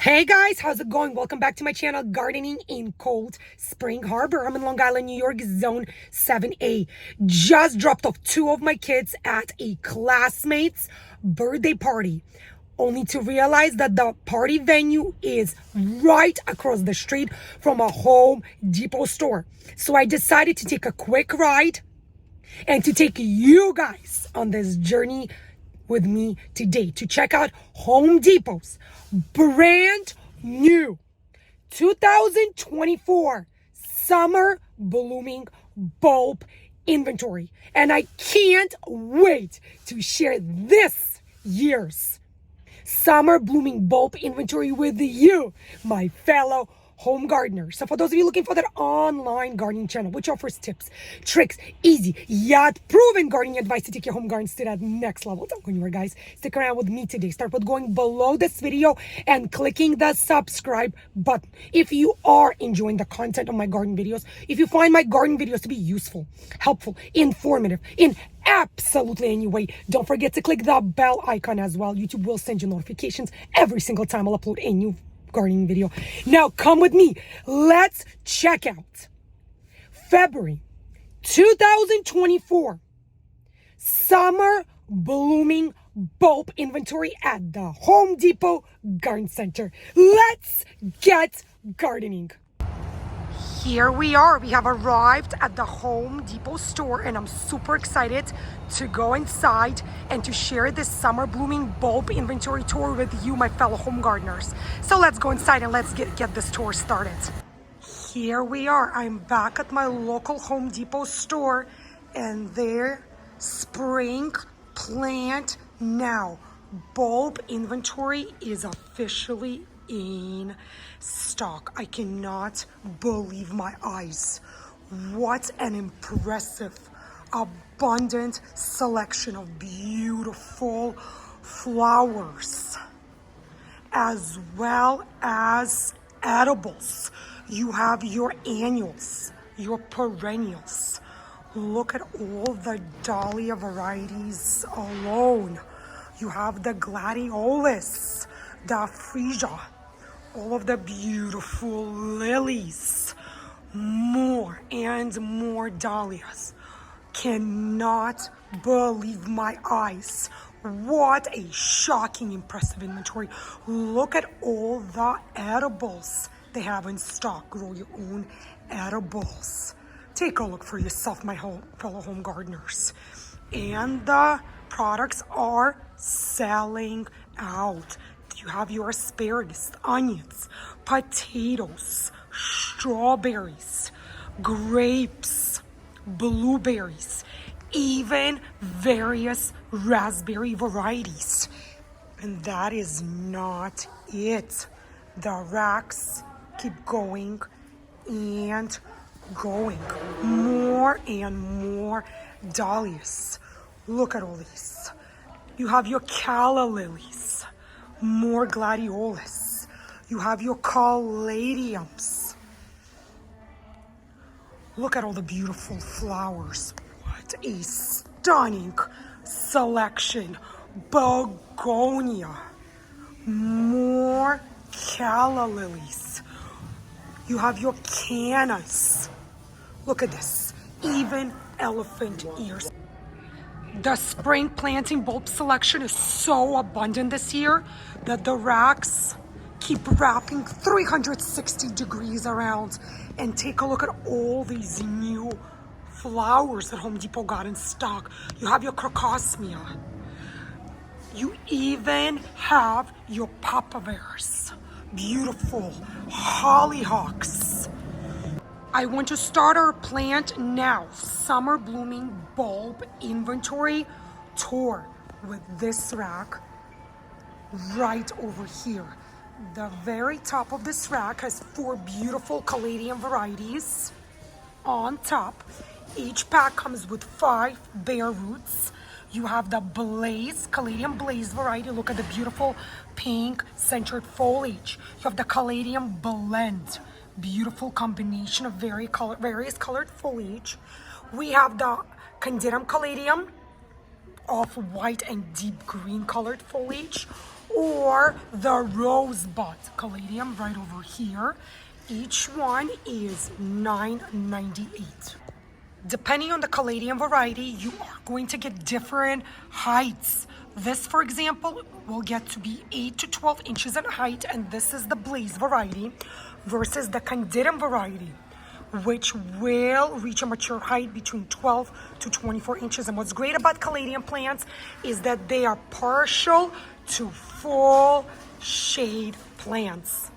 Hey guys, how's it going? Welcome back to my channel, Gardening in Cold Spring Harbor. I'm in Long Island, New York, Zone 7A. Just dropped off two of my kids at a classmate's birthday party, only to realize that the party venue is right across the street from a Home Depot store. So I decided to take a quick ride and to take you guys on this journey with me today to check out Home Depot's brand new 2024 summer blooming bulb inventory. And I can't wait to share this year's summer blooming bulb inventory with you, my fellow home gardeners. So for those of you looking for that online gardening channel, which offers tips, tricks, easy yet proven gardening advice to take your home gardens to that next level, don't go anywhere, guys. Stick around with me today. Start with going below this video and clicking the subscribe button. If you are enjoying the content of my garden videos, if you find my garden videos to be useful, helpful, informative, in absolutely any way, don't forget to click the bell icon as well. YouTube will send you notifications every single time I'll upload a new gardening video. Now come with me. Let's check out February 2024 summer blooming bulb inventory at the Home Depot Garden Center. Let's get gardening. Here we are. We have arrived at the Home Depot store and I'm super excited to go inside and to share this summer blooming bulb inventory tour with you, my fellow home gardeners. So let's go inside and let's get this tour started. Here we are. I'm back at my local Home Depot store and their spring plant now bulb inventory is officially in stock. I cannot believe my eyes. What an impressive, abundant selection of beautiful flowers, as well as edibles. You have your annuals, your perennials. Look at all the dahlia varieties alone. You have the Gladiolus, the Freesia, all of the beautiful lilies, more and more dahlias. Cannot believe my eyes. What a shocking, impressive inventory. Look at all the edibles they have in stock. Grow your own edibles. Take a look for yourself, my fellow home gardeners. And the products are selling out. You have your asparagus, onions, potatoes, strawberries, grapes, blueberries, even various raspberry varieties. And that is not it. The racks keep going and going. More and more dahlias. Look at all these. You have your calla lilies, more gladiolus. You have your caladiums. Look at all the beautiful flowers. What a stunning selection. Begonia, more calla lilies. You have your cannas. Look at this, even elephant ears. The spring planting bulb selection is so abundant this year that the racks keep wrapping 360 degrees around. And take a look at all these new flowers that Home Depot got in stock. You have your crocosmia. You even have your poppies. Beautiful hollyhocks. I want to start our plant now summer blooming bulb inventory tour with this rack right over here. The very top of this rack has 4 beautiful Caladium varieties on top. Each pack comes with 5 bare roots. You have the Blaze, Caladium Blaze variety. Look at the beautiful pink centered foliage. You have the Caladium Blend. Beautiful combination of various colored foliage. We have the Candidum Caladium, off-white and deep green colored foliage. or the rosebud Caladium right over here. Each one is $9.98. Depending on the Caladium variety, you are going to get different heights. This, for example, will get to be 8 to 12 inches in height, and this is the Blaze variety versus the Candidum variety, which will reach a mature height between 12 to 24 inches. And what's great about Caladium plants is that they are partial to full shade plants.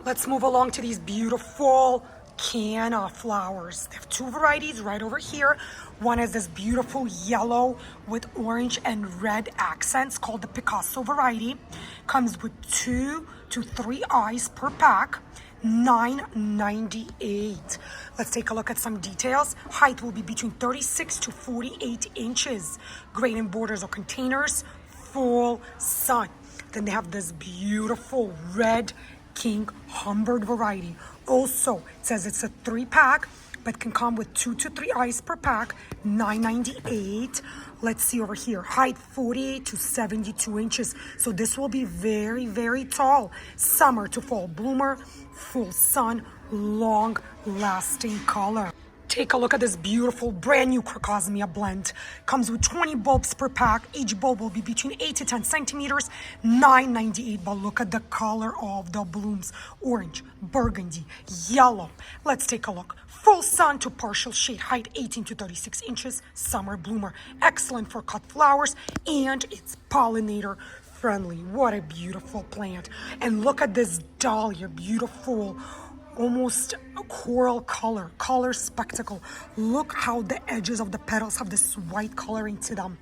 Let's move along to these beautiful Canna flowers. They have two varieties right over here. One is this beautiful yellow with orange and red accents called the Picasso variety. Comes with 2 to 3 eyes per pack. $9.98. Let's take a look at some details. Height will be between 36 to 48 inches. Great in borders or containers. Full sun. Then they have this beautiful red King Humbert variety. Also, it says it's a 3-pack, but can come with 2 to 3 eyes per pack. $9.98. Let's see over here. Height 48 to 72 inches. So this will be very, very tall. Summer to fall bloomer, full sun, long lasting color. Take a look at this beautiful brand new Crocosmia blend. Comes with 20 bulbs per pack. Each bulb will be between 8 to 10 centimeters. $9.98. But look at the color of the blooms. Orange, burgundy, yellow. Let's take a look. Full sun to partial shade. Height 18 to 36 inches. Summer bloomer. Excellent for cut flowers. And it's pollinator friendly. What a beautiful plant. And look at this dahlia. Beautiful, almost a coral color spectacle. Look how the edges of the petals have this white coloring to them.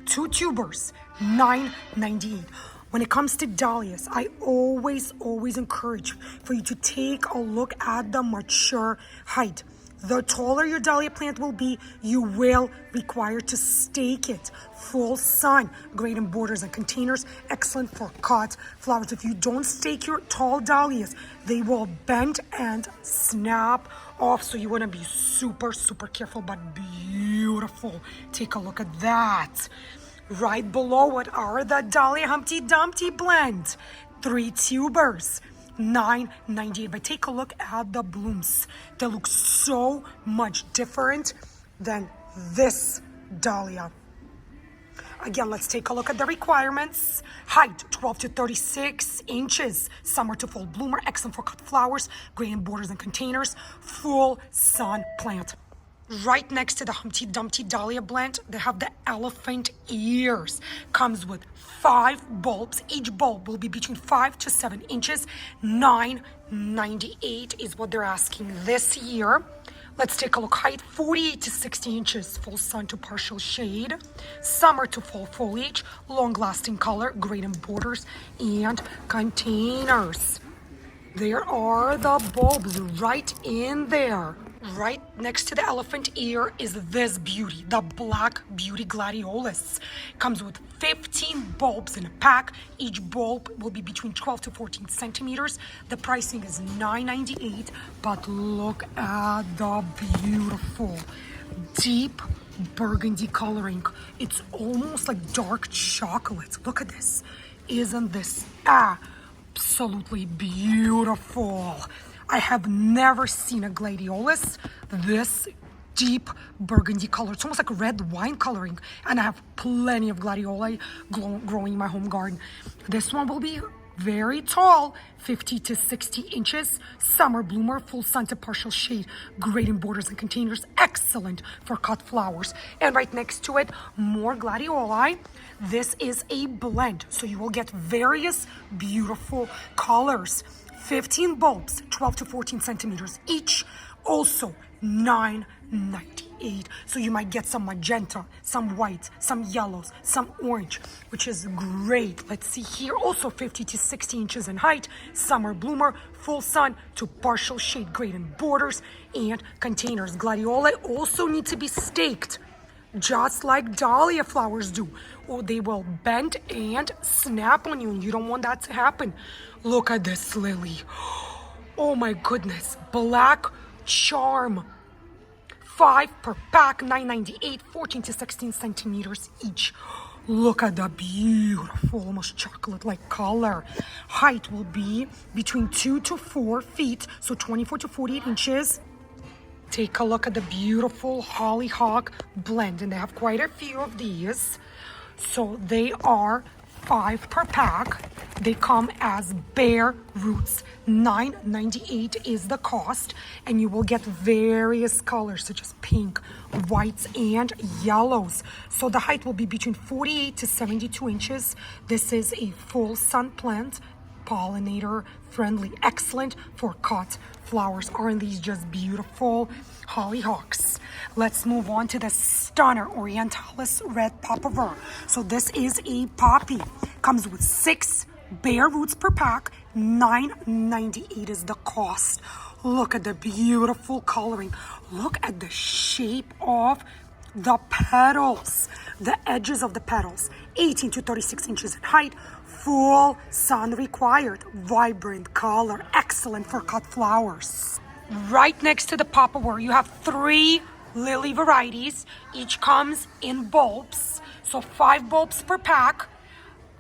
2 tubers, $9.98. When it comes to dahlias, I always encourage for you to take a look at the mature height. The taller your dahlia plant will be, you will require to stake it. Full sun, great in borders and containers, excellent for cut flowers. If you don't stake your tall dahlias, they will bend and snap off. So you want to be super careful, but beautiful. Take a look at that. Right below it are the Dahlia Humpty Dumpty blend. 3 tubers. $9.98. But take a look at the blooms. They look so much different than this dahlia. Again, let's take a look at the requirements. Height 12 to 36 inches. Summer to fall bloomer. Excellent for cut flowers. Great in borders and containers. Full sun plant. Right next to the Humpty Dumpty Dahlia blend, they have the elephant ears. Comes with 5 bulbs. Each bulb will be between 5 to 7 inches. $9.98 is what they're asking this year. Let's take a look. Height 48 to 60 inches. Full sun to partial shade. Summer to fall foliage. Long-lasting color. Great in borders and containers. There are the bulbs right in there. Right next to the elephant ear is this beauty, the Black Beauty Gladiolus. Comes with 15 bulbs in a pack. Each bulb will be between 12 to 14 centimeters. The pricing is $9.98, but look at the beautiful deep burgundy coloring. It's almost like dark chocolate. Look at this. Isn't this absolutely beautiful? I have never seen a gladiolus this deep burgundy color. It's almost like red wine coloring. And I have plenty of gladioli growing in my home garden. This one will be very tall, 50 to 60 inches. Summer bloomer, full sun to partial shade. Great in borders and containers. Excellent for cut flowers. And right next to it, more gladioli. This is a blend, so you will get various beautiful colors. 15 bulbs, 12 to 14 centimeters each. Also $9.98. So you might get some magenta, some white, some yellows, some orange, which is great. Let's see here. Also 50 to 60 inches in height. Summer bloomer, full sun to partial shade. Great in borders and containers. Gladioli also need to be staked, just like dahlia flowers do, or they will bend and snap on you, and you don't want that to happen. Look at this lily. Oh my goodness. Black charm. 5 per pack, $9.98, 14 to 16 centimeters each. Look at the beautiful, almost chocolate-like color. Height will be between 2 to 4 feet, so 24 to 48 inches. Take a look at the beautiful hollyhock blend, and they have quite a few of these. So they are 5 per pack. They come as bare roots. $9.98 is the cost, and you will get various colors such as pink, whites, and yellows. So the height will be between 48 to 72 inches. This is a full sun plant, pollinator friendly, excellent for cut flowers. Aren't these just beautiful hollyhocks? Let's move on to the stunner orientalis red poppiver. So this is a poppy, comes with 6 bare roots per pack. $9.98 is the cost. Look at the beautiful coloring. Look at the shape of the petals, the edges of the petals. 18 to 36 inches in height. Full sun required. Vibrant color, excellent for cut flowers. Right next to the poppiver, you have 3 lily varieties. Each comes in bulbs, so 5 bulbs per pack.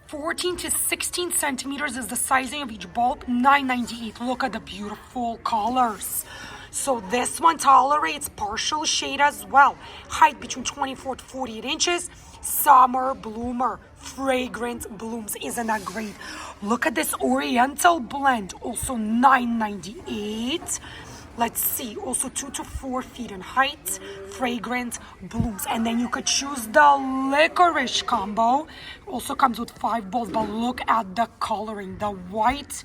14 to 16 centimeters is the sizing of each bulb. $9.98. Look at the beautiful colors. So this one tolerates partial shade as well. Height between 24 to 48 inches. Summer bloomer, fragrant blooms. Isn't that great? Look at this oriental blend, also $9.98. Let's see, also 2 to 4 feet in height, fragrant blooms. And then you could choose the licorice combo. Also comes with 5 bulbs, but look at the coloring, the white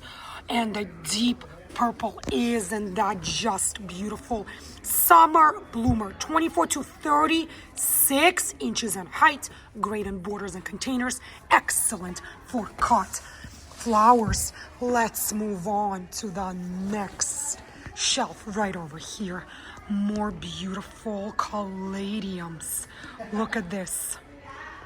and the deep purple. Isn't that just beautiful? Summer bloomer, 24 to 36 inches in height, great in borders and containers, excellent for cut flowers. Let's move on to the next shelf right over here. More beautiful caladiums. Look at this.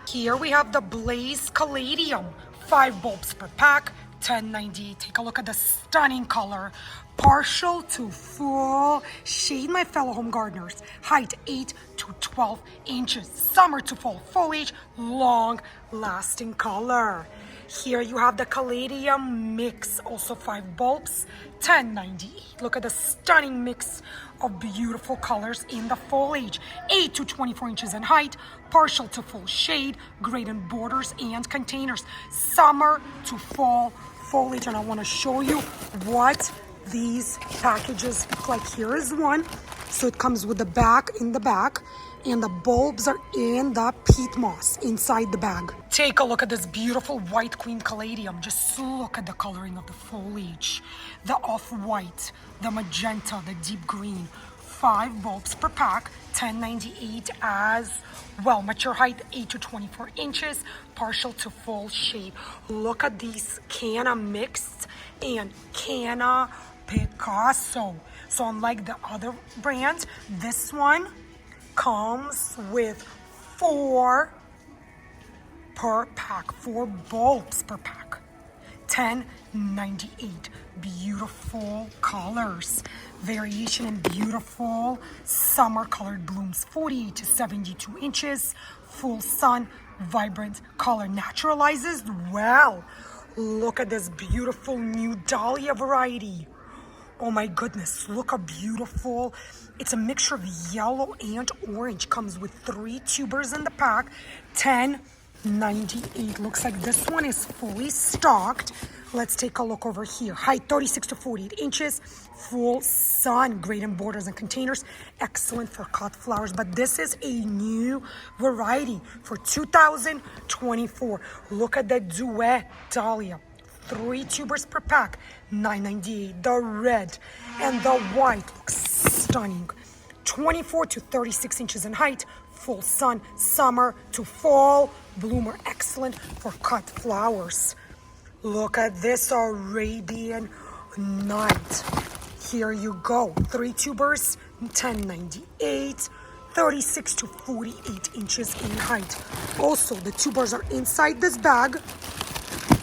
Here we have the Blaze Caladium, 5 bulbs per pack, $10.98. Take a look at the stunning color. Partial to full shade, my fellow home gardeners. Height 8 to 12 inches. Summer to fall foliage, long lasting color. Here you have the Caladium mix, also 5 bulbs, $10.98. Look at the stunning mix of beautiful colors in the foliage. 8 to 24 inches in height, partial to full shade, great in borders and containers. Summer to fall foliage, and I want to show you what these packages look like. Here is one. So it comes with the bag in the back, and the bulbs are in the peat moss inside the bag. Take a look at this beautiful white queen caladium. Just look at the coloring of the foliage. The off-white, the magenta, the deep green. 5 bulbs per pack, $10.98 as well. Mature height 8 to 24 inches, partial to full shade. Look at these Canna mixed and Canna Picasso. So unlike the other brands, this one comes with 4 per pack, 4 bulbs per pack. $10.98. Beautiful colors. Variation in beautiful summer colored blooms. 48 to 72 inches. Full sun, vibrant color. Naturalizes well. Look at this beautiful new dahlia variety. Oh my goodness, look how beautiful. It's a mixture of yellow and orange. Comes with 3 tubers in the pack. $10.98. Looks like this one is fully stocked. Let's take a look over here. Height 36 to 48 inches. Full sun, great in borders and containers. Excellent for cut flowers. But this is a new variety for 2024. Look at the duet dahlia. 3 tubers per pack, $9.98. The red and the white looks stunning. 24 to 36 inches in height, full sun, summer to fall bloomer, excellent for cut flowers. Look at this Arabian Night. Here you go. 3 tubers, $10.98. 36 to 48 inches in height. Also, the tubers are inside this bag.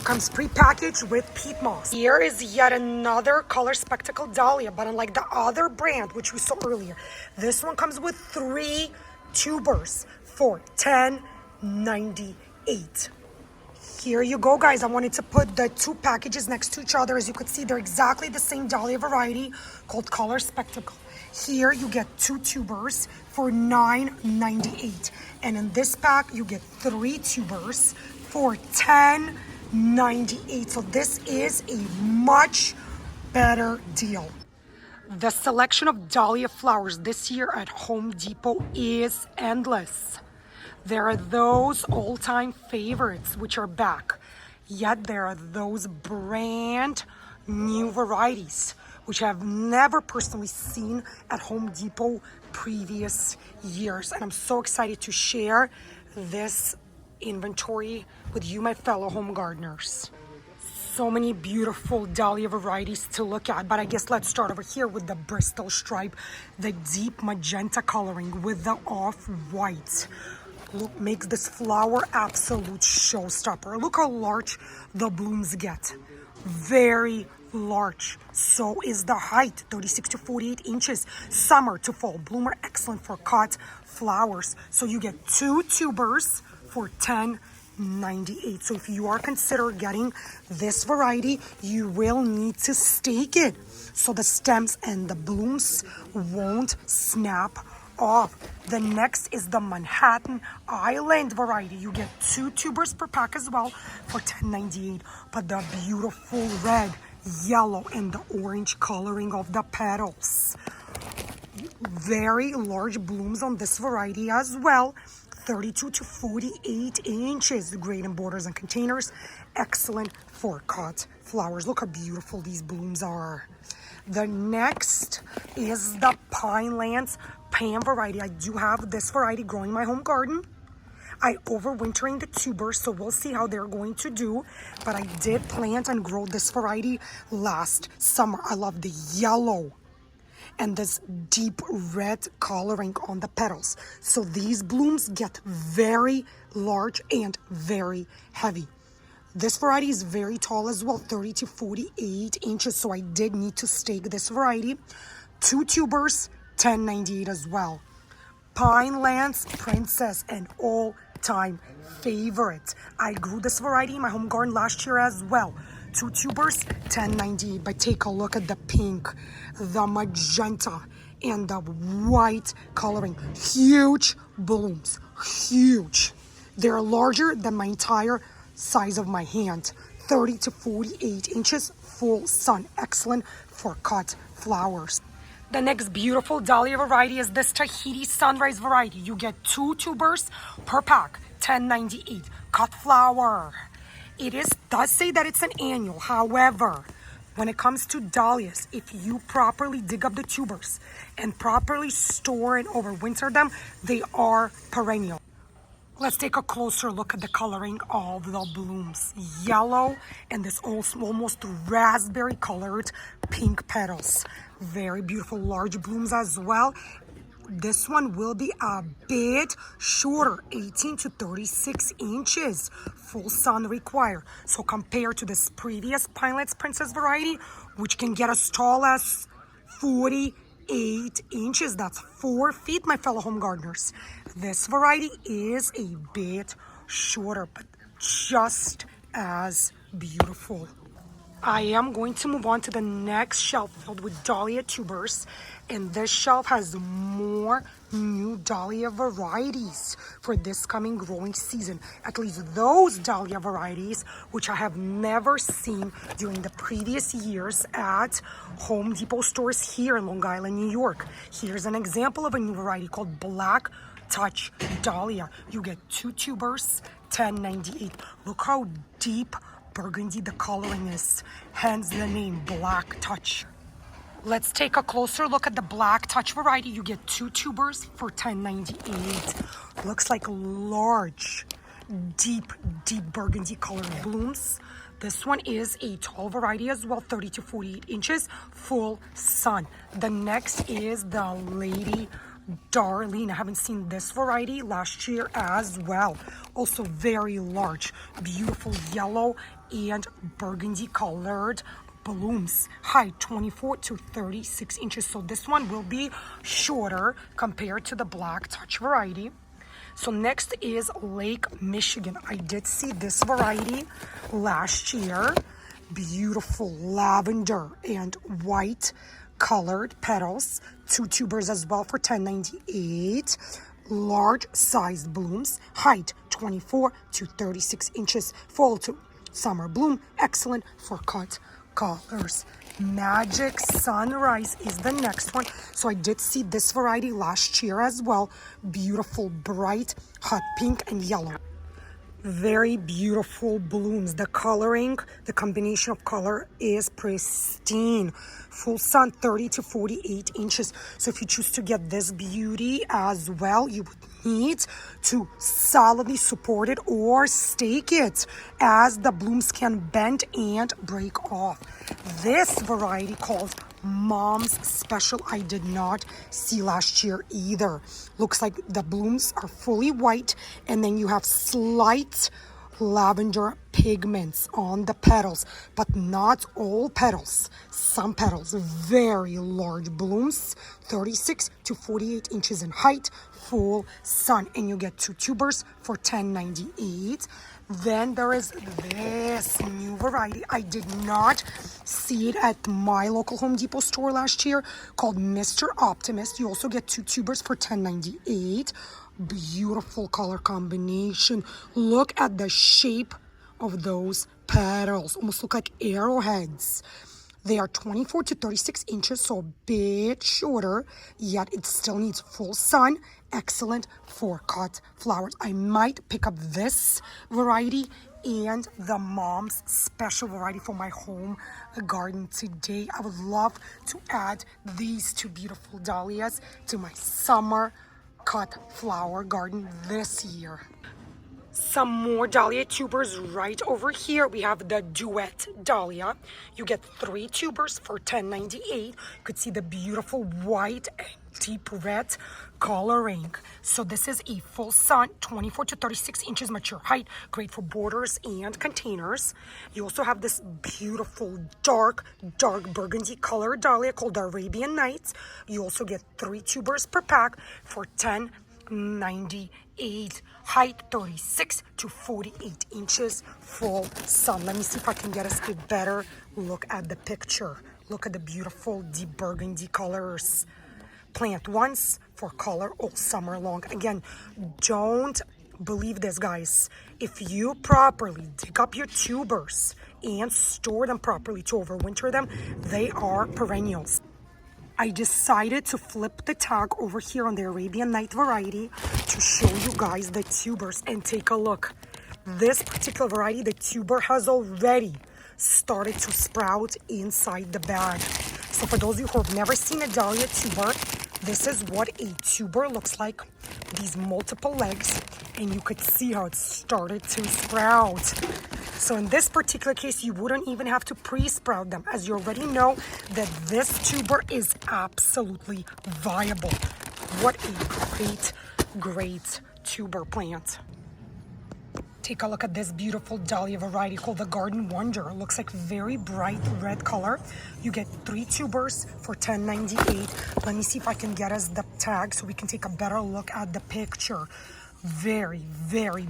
Comes pre-packaged with peat moss. Here is yet another color spectacle dahlia, but unlike the other brand, which we saw earlier, this one comes with 3 tubers for $10.98. 8. Here you go, guys. I wanted to put the 2 packages next to each other. As you could see, they're exactly the same dahlia variety called Color Spectacle. Here you get 2 tubers for $9.98. And in this pack, you get 3 tubers for $10.98. So this is a much better deal. The selection of dahlia flowers this year at Home Depot is endless. There are those all-time favorites which are back, yet there are those brand new varieties which I have never personally seen at Home Depot previous years. And I'm so excited to share this inventory with you, my fellow home gardeners. So many beautiful dahlia varieties to look at, but I guess let's start over here with the Bristol stripe, the deep magenta coloring with the off-white. Look, makes this flower absolute showstopper. Look how large the blooms get. Very large. So is the height, 36 to 48 inches. Summer to fall bloomer, excellent for cut flowers. So you get 2 tubers for $10.98. So if you are considering getting this variety, you will need to stake it so the stems and the blooms won't snap off. The next is the Manhattan Island variety. You get 2 tubers per pack as well for $10.98. But the beautiful red, yellow, and the orange coloring of the petals. Very large blooms on this variety as well. 32 to 48 inches. Great in borders and containers. Excellent for cut flowers. Look how beautiful these blooms are. The next is the Pinelands Pam variety. I do have this variety growing in my home garden. I overwintering the tubers, so we'll see how they're going to do. But I did plant and grow this variety last summer. I love the yellow and this deep red coloring on the petals. So these blooms get very large and very heavy. This variety is very tall as well, 30 to 48 inches. So I did need to stake this variety. 2 tubers, $10.98 as well. Pinelands Princess, an all-time favorite. I grew this variety in my home garden last year as well. 2 tubers, $10.98. But take a look at the pink, the magenta, and the white coloring. Huge blooms, huge. They're larger than my entire size of my hand. 30 to 48 inches, full sun. Excellent for cut flowers. The next beautiful dahlia variety is this Tahiti Sunrise variety. You get 2 tubers per pack, $10.98. Cut flower. It does say that it's an annual. However, when it comes to dahlias, if you properly dig up the tubers and properly store and overwinter them, they are perennial. Let's take a closer look at the coloring of the blooms. Yellow and this almost raspberry colored pink petals. Very beautiful large blooms as well. This one will be a bit shorter, 18 to 36 inches. Full sun required. So compared to this previous Pinelands Princess variety, which can get as tall as 48 inches. That's 4 feet, my fellow home gardeners. This variety is a bit shorter, but just as beautiful. I am going to move on to the next shelf filled with dahlia tubers, and this shelf has more new dahlia varieties for this coming growing season. At least those dahlia varieties which I have never seen during the previous years at Home Depot stores here in Long Island, New York. Here's an example of a new variety called Black Touch Dahlia. You get 2 tubers, $10.98. Look how deep burgundy the coloring is, hence the name Black Touch. Let's take a closer look at the Black Touch variety. You get 2 tubers for $10.98. Looks like large, deep burgundy colored blooms. This one is a tall variety as well, 30 to 48 inches, full sun. The next is the Lady Darlene. I haven't seen this variety last year as well. Also very large, beautiful yellow and burgundy colored blooms. Height 24 to 36 inches. So this one will be shorter compared to the Black Touch variety. So next is Lake Michigan. I did see this variety last year. Beautiful lavender and white colored petals. 2 tubers as well for $10.98. Large sized blooms. Height 24 to 36 inches. Fall to summer bloom. Excellent for cut colors. Magic Sunrise is the next one. So I did see this variety last year as well. Beautiful, bright, hot pink and yellow. Very beautiful blooms. The coloring, the combination of color is pristine. Full sun, 30 to 48 inches. So if you choose to get this beauty as well, you would need to solidly support it or stake it, as the blooms can bend and break off. This variety called Mom's Special, I did not see last year either. Looks like the blooms are fully white, and then you have slight lavender pigments on the petals, but not all petals. Some petals, very large blooms, 36 to 48 inches in height, full sun, and you get 2 tubers for $10.98. Then there is this new variety. I did not see it at my local Home Depot store last year, called Mr. Optimist. You also get 2 tubers for $10.98. Beautiful color combination. Look at the shape of those petals. Almost look like arrowheads. They are 24 to 36 inches, so a bit shorter, yet it still needs full sun. Excellent for cut flowers. I might pick up this variety and the Mom's Special variety for my home garden today. I would love to add these 2 beautiful dahlias to my summer cut flower garden this year. Some more dahlia tubers right over here. We have the Duet Dahlia. You get 3 tubers for $10.98. You could see the beautiful white and deep red coloring. So this is a full sun, 24 to 36 inches mature height. Great for borders and containers. You also have this beautiful dark burgundy color dahlia called the Arabian Nights. You also get 3 tubers per pack for $10.98. Height 36 to 48 inches, full sun. Let me see if I can get us a better look at the picture. Look at the beautiful deep burgundy colors. Plant once for color all summer long. Again, don't believe this, guys. If you properly dig up your tubers and store them properly to overwinter them, they are perennials. I decided to flip the tag over here on the Arabian Night variety to show you guys the tubers, and take a look. This particular variety, the tuber has already started to sprout inside the bag. So for those of you who have never seen a dahlia tuber, this is what a tuber looks like. These multiple legs, and you could see how it started to sprout. So in this particular case, you wouldn't even have to pre-sprout them, as you already know that this tuber is absolutely viable. What a great tuber plant. Take a look at this beautiful dahlia variety called the Garden Wonder. It looks like very bright red color. You get 3 tubers for $10.98. Let me see if I can get us the tag so we can take a better look at the picture. Very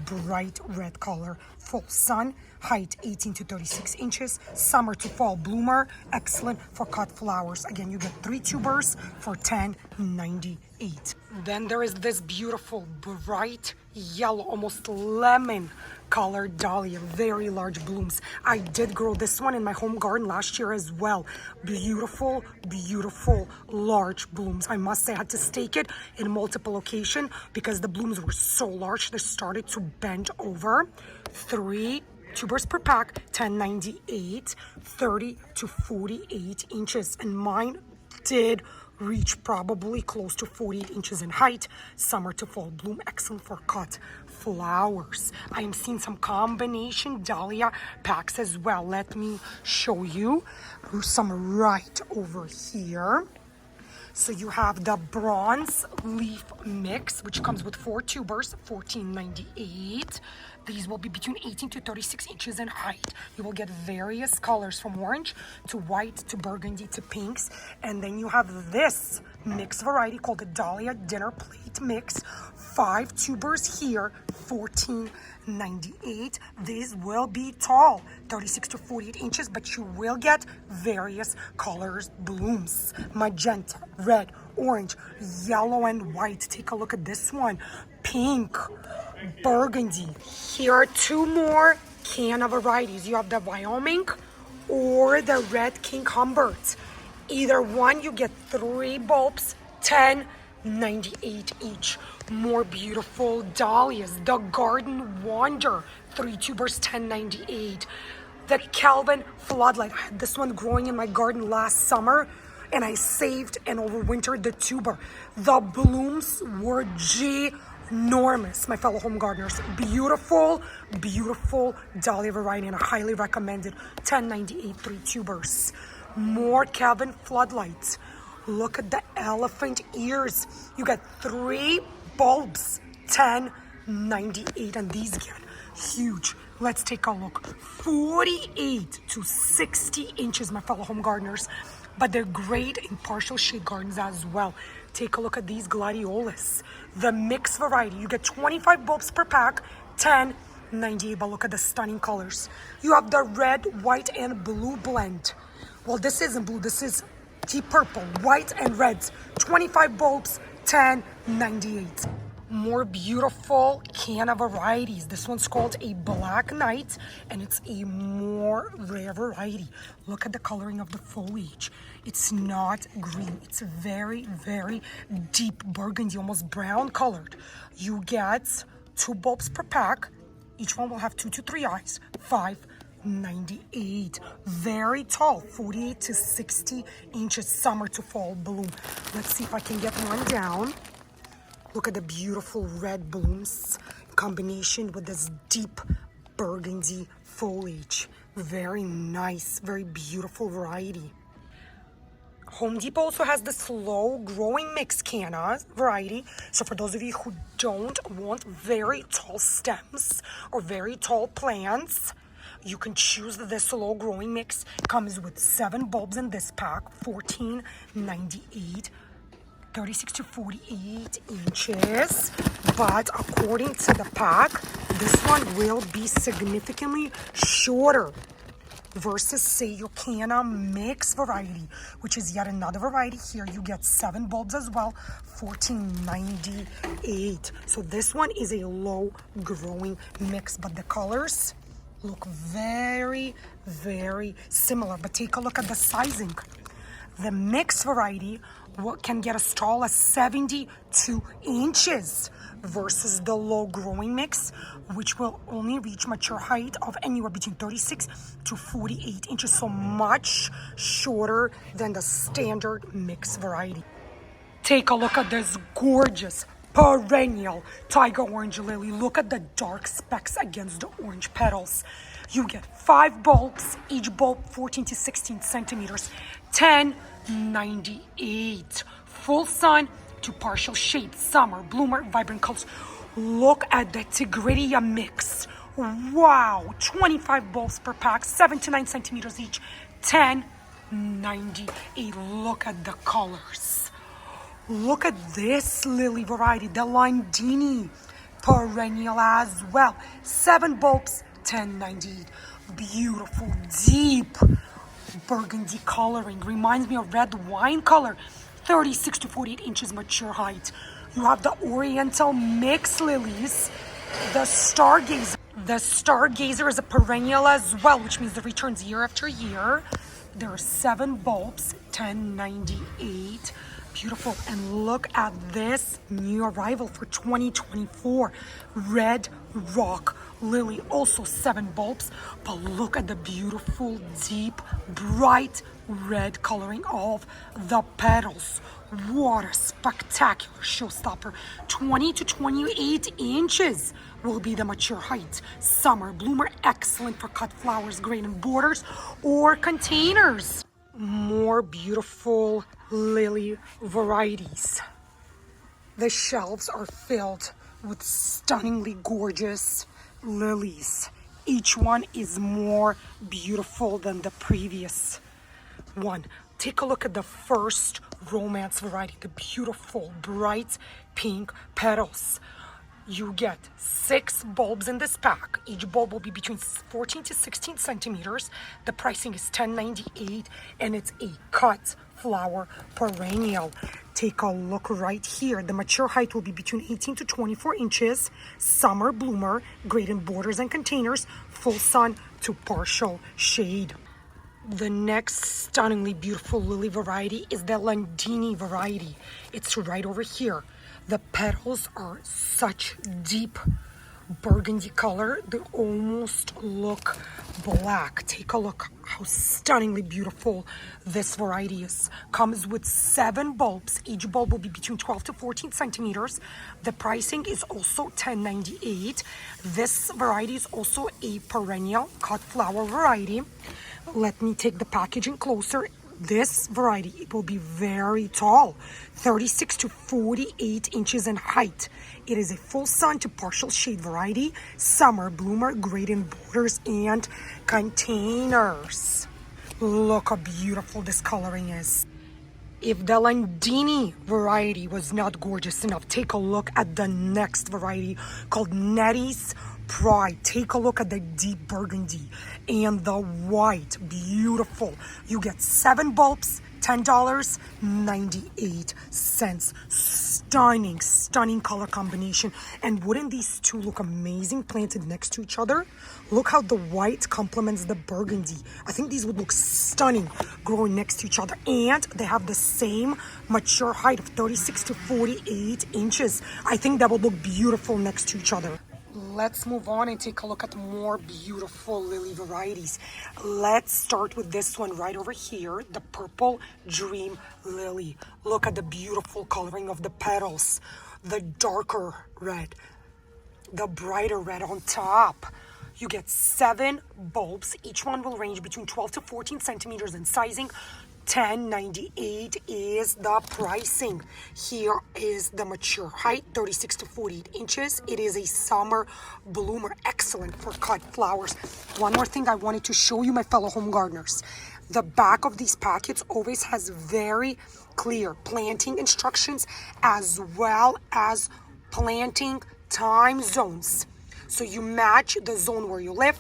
bright red color. Full sun, height 18 to 36 inches. Summer to fall bloomer. Excellent for cut flowers. Again, you get 3 tubers for $10.98. Then there is this beautiful bright yellow, almost lemon colored dahlia. Very large blooms. I did grow this one in my home garden last year as well. Beautiful large blooms. I must say I had to stake it in multiple locations because the blooms were so large they started to bend over. 3 tubers per pack, $10.98, 30 to 48 inches, and mine did reach probably close to 48 inches in height. Summer to fall bloom, excellent for cut flowers. I am seeing some combination dahlia packs as well. Let me show you some right over here. So you have the bronze leaf mix, which comes with 4 tubers, $14.98. These will be between 18 to 36 inches in height. You will get various colors from orange to white to burgundy to pinks. And then you have this mix variety called the Dahlia Dinner Plate Mix. 5 tubers here, $14.98. These will be tall, 36 to 48 inches, but you will get various colors, blooms, magenta, red, orange, yellow, and white. Take a look at this one, pink, burgundy. Here are 2 more Canna varieties. You have the Wyoming or the Red King Humbert. Either one, you get 3 bulbs, $10.98 each. More beautiful dahlias, the Garden Wonder, 3 tubers, $10.98. The Kelvin floodlight. I had this one growing in my garden last summer, and I saved and overwintered the tuber. The blooms were enormous, my fellow home gardeners. Beautiful, beautiful dahlia variety, and I highly recommend it. $10.98, 3 tubers. More Kelvin floodlights. Look at the elephant ears. You get 3 bulbs, $10.98, and these get huge. Let's take a look. 48 to 60 inches, my fellow home gardeners, but they're great in partial shade gardens as well. Take a look at these Gladiolus, the mixed variety. You get 25 bulbs per pack, $10.98, but look at the stunning colors. You have the red, white, and blue blend. Well, this isn't blue, this is deep purple, white and reds. 25 bulbs, $10.98. More beautiful Canna varieties. This one's called a Black Knight, and it's a more rare variety. Look at the coloring of the foliage. It's not green. It's very, very deep burgundy, almost brown colored. You get 2 bulbs per pack. Each one will have 2 to 3 eyes. $5.98. Very tall, 48 to 60 inches, summer to fall bloom. Let's see if I can get one down. Look at the beautiful red blooms in combination with this deep burgundy foliage. Very nice, very beautiful variety. Home Depot also has the slow growing mixed Canna variety. So for those of you who don't want very tall stems or very tall plants, you can choose the slow growing mix. It comes with 7 bulbs in this pack, $14.98. 36 to 48 inches, but according to the pack, this one will be significantly shorter versus, say, your Canna mix variety, which is yet another variety. Here you get 7 bulbs as well, $14.98. So this one is a low growing mix, but the colors look very, very similar. But take a look at the sizing. The mixed variety can get as tall as 72 inches versus the low growing mix, which will only reach mature height of anywhere between 36 to 48 inches, so much shorter than the standard mixed variety. Take a look at this gorgeous perennial tiger orange lily. Look at the dark specks against the orange petals. You get 5 bulbs, each bulb 14 to 16 centimeters, $10.98. Full sun to partial shade, summer, bloomer, vibrant colors. Look at the Tigridia mix. Wow, 25 bulbs per pack, 7 to 9 centimeters each, $10.98. Look at the colors. Look at this lily variety, the Londini perennial as well. 7 bulbs, $10.98. Beautiful, deep burgundy coloring. Reminds me of red wine color. 36 to 48 inches mature height. You have the oriental mixed lilies, the Stargazer. The Stargazer is a perennial as well, which means it returns year after year. There are 7 bulbs, $10.98. Beautiful. And look at this new arrival for 2024. Red rock lily, also 7 bulbs, but look at the beautiful, deep, bright red coloring of the petals. What a spectacular showstopper. 20 to 28 inches will be the mature height. Summer bloomer, excellent for cut flowers, grain and borders, or containers. More beautiful lily varieties. The shelves are filled with stunningly gorgeous lilies. Each one is more beautiful than the previous one. Take a look at the first romance variety, the beautiful bright pink petals. You get 6 bulbs in this pack. Each bulb will be between 14 to 16 centimeters. The pricing is $10.98, and it's a cut flower perennial. Take a look right here. The mature height will be between 18 to 24 inches. Summer bloomer, great in borders and containers, full sun to partial shade. The next stunningly beautiful lily variety is the Landini variety. It's right over here. The petals are such deep burgundy color. They almost look black. Take a look how stunningly beautiful this variety is. Comes with 7 bulbs. Each bulb will be between 12 to 14 centimeters. The pricing is also $10.98. This variety is also a perennial cut flower variety. Let me take the packaging closer. This variety, it will be very tall, 36 to 48 inches in height. It is a full sun to partial shade variety, summer bloomer, great in borders and containers. Look how beautiful this coloring is. If the Landini variety was not gorgeous enough, take a look at the next variety called Nettie's Pride. Take a look at the deep burgundy and the white. Beautiful. You get 7 bulbs, $10.98. Stunning color combination. And wouldn't these two look amazing planted next to each other? Look how the white complements the burgundy. I think these would look stunning growing next to each other. And they have the same mature height of 36 to 48 inches. I think that would look beautiful next to each other. Let's move on and take a look at more beautiful lily varieties. Let's start with this one right over here, the purple dream lily. Look at the beautiful coloring of the petals, the darker red, the brighter red on top. You get 7 bulbs. Each one will range between 12 to 14 centimeters in sizing. $10.98 is the pricing. Here is the mature height, 36 to 48 inches. It is a summer bloomer, excellent for cut flowers. One more thing I wanted to show you, my fellow home gardeners. The back of these packets always has very clear planting instructions as well as planting time zones. So you match the zone where you live,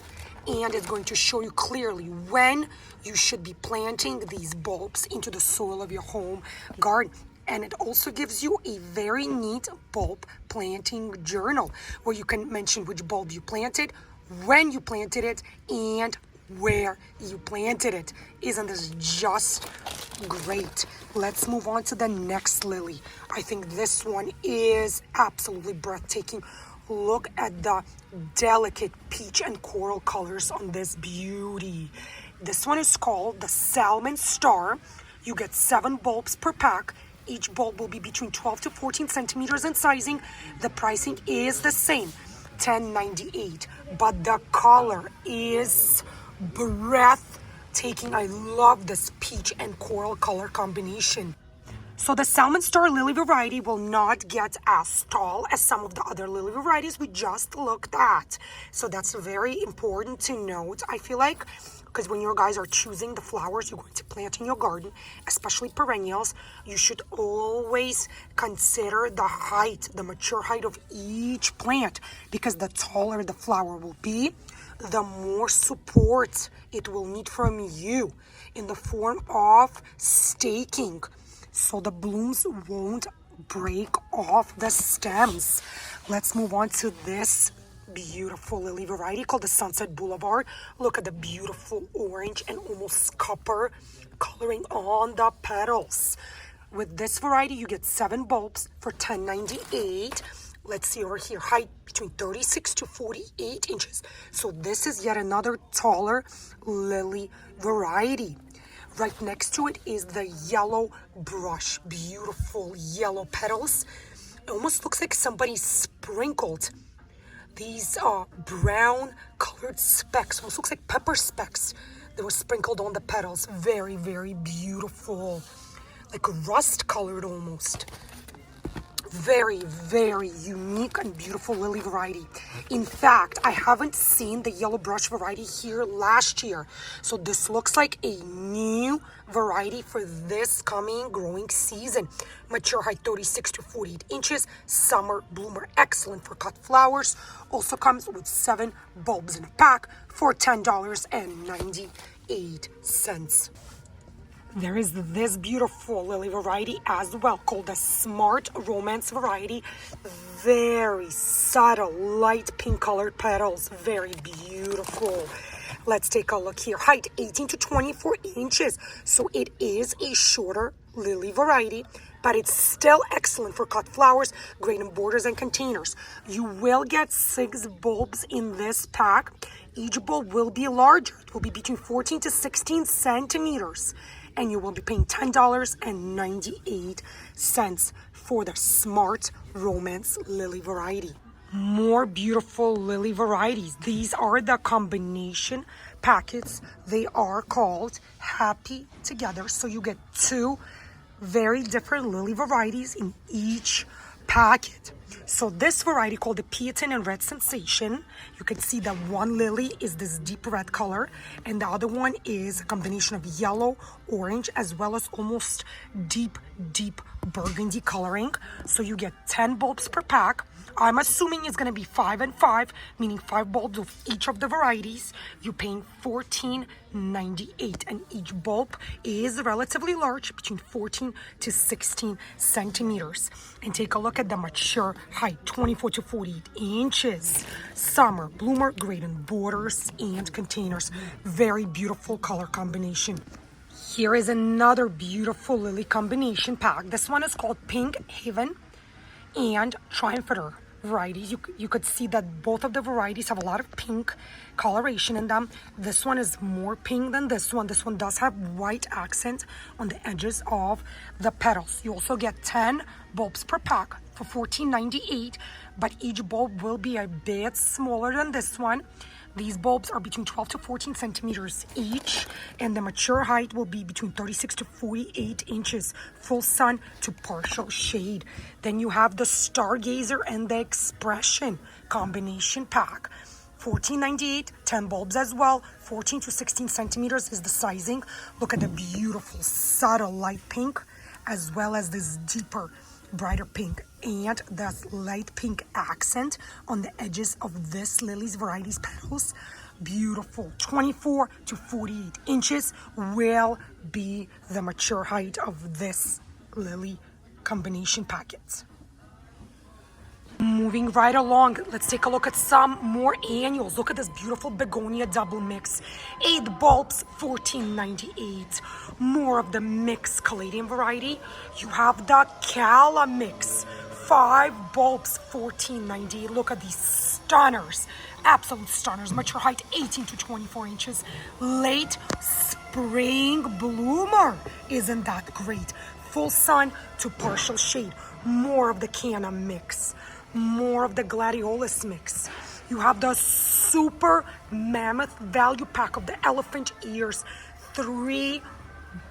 and it's going to show you clearly when you should be planting these bulbs into the soil of your home garden. And it also gives you a very neat bulb planting journal where you can mention which bulb you planted, when you planted it, and where you planted it. Isn't this just great? Let's move on to the next lily. I think this one is absolutely breathtaking. Look at the delicate peach and coral colors on this beauty. This one is called the Salmon Star. You get 7 bulbs per pack. Each bulb will be between 12 to 14 centimeters in sizing. The pricing is the same, $10.98. But the color is breathtaking. I love this peach and coral color combination. So the Salmon Star lily variety will not get as tall as some of the other lily varieties we just looked at. So that's very important to note, I feel like, because when you guys are choosing the flowers you're going to plant in your garden, especially perennials, you should always consider the height, the mature height of each plant, because the taller the flower will be, the more support it will need from you in the form of staking, so the blooms won't break off the stems. Let's move on to this beautiful lily variety called the Sunset Boulevard. Look at the beautiful orange and almost copper coloring on the petals. With this variety, you get 7 bulbs for $10.98. Let's see over here, height between 36 to 48 inches. So this is yet another taller lily variety. Right next to it is the yellow brush. Beautiful yellow petals. It almost looks like somebody sprinkled these brown colored specks. Almost looks like pepper specks that were sprinkled on the petals. Very, very beautiful. Like rust colored almost. Very, very unique and beautiful lily variety. In fact, I haven't seen the yellow brush variety here last year. So this looks like a new variety for this coming growing season. Mature height 36 to 48 inches. Summer bloomer, excellent for cut flowers. Also comes with 7 bulbs in a pack for $10.98. There is this beautiful lily variety as well, called the Smart Romance variety. Very subtle, light pink colored petals. Very beautiful. Let's take a look here. Height 18 to 24 inches. So it is a shorter lily variety, but it's still excellent for cut flowers, great in borders and containers. You will get 6 bulbs in this pack. Each bulb will be larger. It will be between 14 to 16 centimeters. And you will be paying $10.98 for the Smart Romance lily variety. More beautiful lily varieties. These are the combination packets. They are called Happy Together. So you get 2 very different lily varieties in each packet. So this variety called the Peony and Red Sensation, you can see that one lily is this deep red color and the other one is a combination of yellow, orange, as well as almost deep burgundy coloring. So you get 10 bulbs per pack. I'm assuming it's going to be 5 and 5, meaning 5 bulbs of each of the varieties. You're paying $14.98, and each bulb is relatively large, between 14 to 16 centimeters. And take a look at the mature height, 24 to 48 inches. Summer bloomer, great in borders and containers. Very beautiful color combination. Here is another beautiful lily combination pack. This one is called Pink Haven and Triumphator varieties. You could see that both of the varieties have a lot of pink coloration in them. This one is more pink than this one. This one does have white accent on the edges of the petals. You also get 10 bulbs per pack for $14.98, but each bulb will be a bit smaller than this one. These bulbs are between 12 to 14 centimeters each, and the mature height will be between 36 to 48 inches, full sun to partial shade. Then you have the Stargazer and the Expression combination pack. $14.98, 10 bulbs as well, 14 to 16 centimeters is the sizing. Look at the beautiful subtle light pink, as well as this deeper brighter pink and that light pink accent on the edges of this lily's varieties petals. Beautiful. 24 to 48 inches will be the mature height of this lily combination packet. Moving right along, let's take a look at some more annuals. Look at this beautiful begonia double mix. 8 bulbs, $14.98. More of the mixed Caladium variety. You have the Cala mix. 5 bulbs, $14.98. Look at these stunners. Absolute stunners. Mature height 18 to 24 inches. Late spring bloomer. Isn't that great? Full sun to partial shade. More of the Canna mix. More of the Gladiolus mix. You have the super mammoth value pack of the elephant ears. 3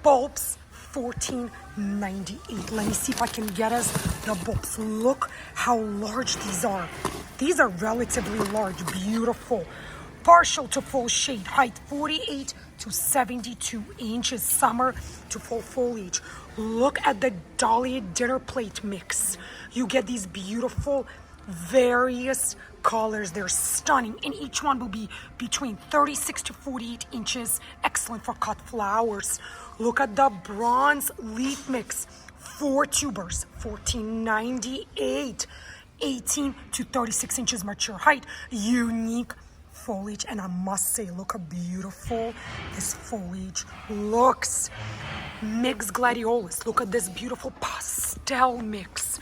bulbs, $14.98. Let me see if I can get us the bulbs. Look how large these are. These are relatively large, beautiful. Partial to full shade, height 48 to 72 inches, summer to full foliage. Look at the Dahlia dinner plate mix. You get these beautiful various colors. They're stunning, and each one will be between 36 to 48 inches. Excellent for cut flowers. Look at the bronze leaf mix. 4 tubers, $14.98. 18 to 36 inches mature height. Unique foliage, and I must say, look how beautiful this foliage looks. Mixed Gladiolus. Look at this beautiful pastel mix.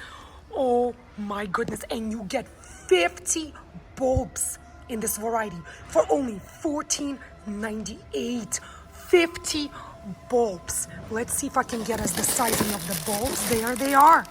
Oh my goodness. And you get 50 bulbs in this variety for only $14.98. 50 bulbs. Let's see if I can get us the sizing of the bulbs. There they are.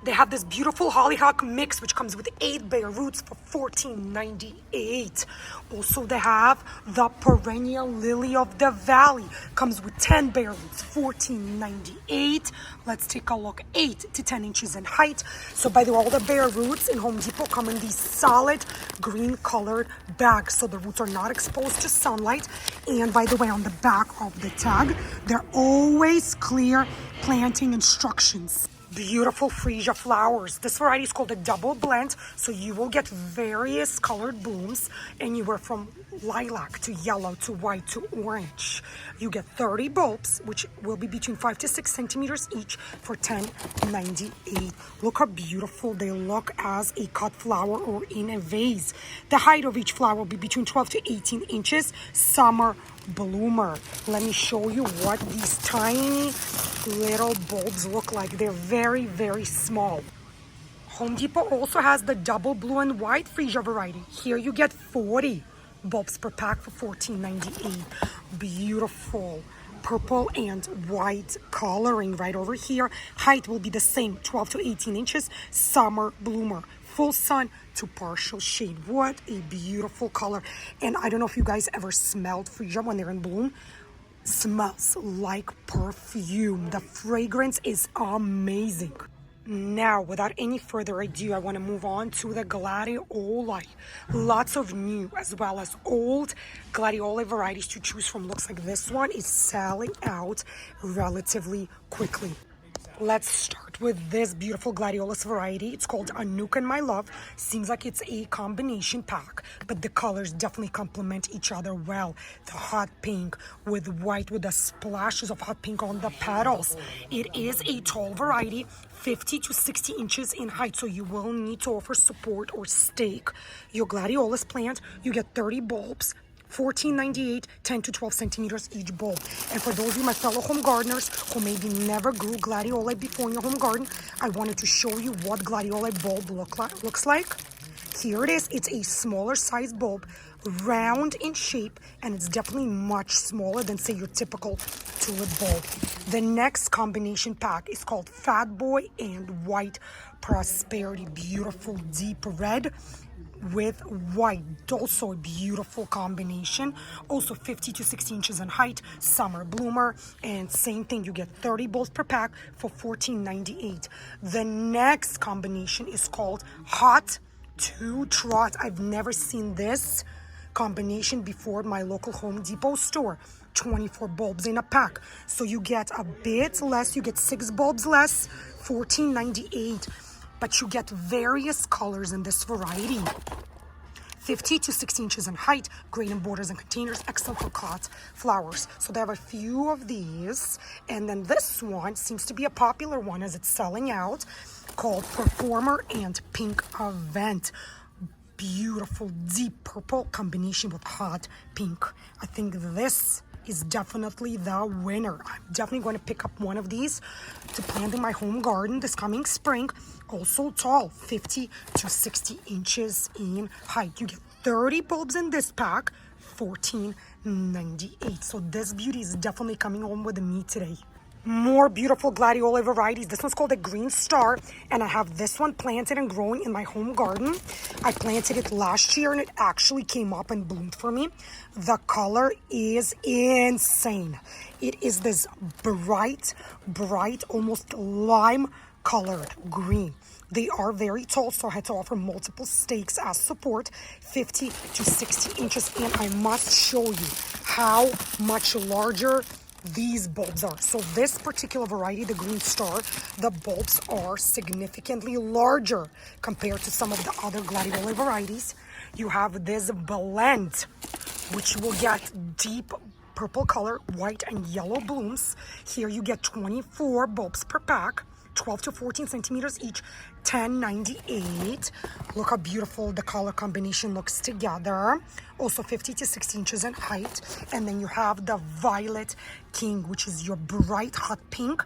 They have this beautiful hollyhock mix, which comes with 8 bare roots for $14.98. Also, they have the perennial lily of the valley. Comes with 10 bare roots, $14.98. Let's take a look, 8 to 10 inches in height. So by the way, all the bare roots in Home Depot come in these solid green colored bags, so the roots are not exposed to sunlight. And by the way, on the back of the tag, they're always clear planting instructions. Beautiful freesia flowers. This variety is called a double blend, so you will get various colored blooms, anywhere from lilac to yellow to white to orange. You get 30 bulbs, which will be between 5 to 6 centimeters each for $10.98. Look how beautiful they look as a cut flower or in a vase. The height of each flower will be between 12 to 18 inches. Summer bloomer. Let me show you what these tiny little bulbs look like. They're very, very small. Home Depot also has the double blue and white freesia variety. Here you get 40 bulbs per pack for $14.98. Beautiful purple and white coloring right over here. Height will be the same, 12 to 18 inches. Summer bloomer. Full sun to partial shade. What a beautiful color. And I don't know if you guys ever smelled freesia when they're in bloom. Smells like perfume. The fragrance is amazing. Now, without any further ado, I want to move on to the Gladioli. Lots of new as well as old Gladioli varieties to choose from. Looks like this one is selling out relatively quickly. Let's start with this beautiful Gladiolus variety. It's called Anouk and My Love. Seems like it's a combination pack, but the colors definitely complement each other well. The hot pink with white with the splashes of hot pink on the petals. It is a tall variety, 50 to 60 inches in height, so you will need to offer support or stake your Gladiolus plant. You get 30 bulbs, $14.98, 10 to 12 centimeters each bulb. And for those of you, my fellow home gardeners who maybe never grew gladioli before in your home garden, I wanted to show you what gladioli bulb looks like. Here it is. It's a smaller size bulb, round in shape, and it's definitely much smaller than, say, your typical tulip bulb. The next combination pack is called Fat Boy and White Prosperity. Beautiful deep red with white, also a beautiful combination. Also 50 to 60 inches in height, summer bloomer, and same thing, you get 30 bulbs per pack for $14.98. The next combination is called Hot to Trot. I've never seen this combination before at my local Home Depot store. 24 bulbs in a pack, so you get a bit less, you get 6 bulbs less, $14.98. But you get various colors in this variety. 50 to 60 inches in height, great in borders and containers, excellent for cut flowers. So they have a few of these. And then this one seems to be a popular one as it's selling out, called Performer and Pink Event. Beautiful deep purple combination with hot pink. I think this is definitely the winner. I'm definitely going to pick up one of these to plant in my home garden this coming spring. Also tall, 50 to 60 inches in height. You get 30 bulbs in this pack, $14.98. So this beauty is definitely coming home with me today. More beautiful gladioli varieties. This one's called a Green Star, and I have this one planted and growing in my home garden. I planted it last year and it actually came up and bloomed for me. The color is insane. It is this bright, almost lime colored green. They are very tall, so I had to offer multiple stakes as support, 50 to 60 inches. And I must show you how much larger these bulbs are. So this particular variety, the Green Star, the bulbs are significantly larger compared to some of the other gladioli varieties. You have this blend, which will get deep purple color, white and yellow blooms. Here you get 24 bulbs per pack, 12 to 14 centimeters each, $10.98. Look how beautiful the color combination looks together. Also 50 to 60 inches in height. And then you have the Violet King, which is your bright hot pink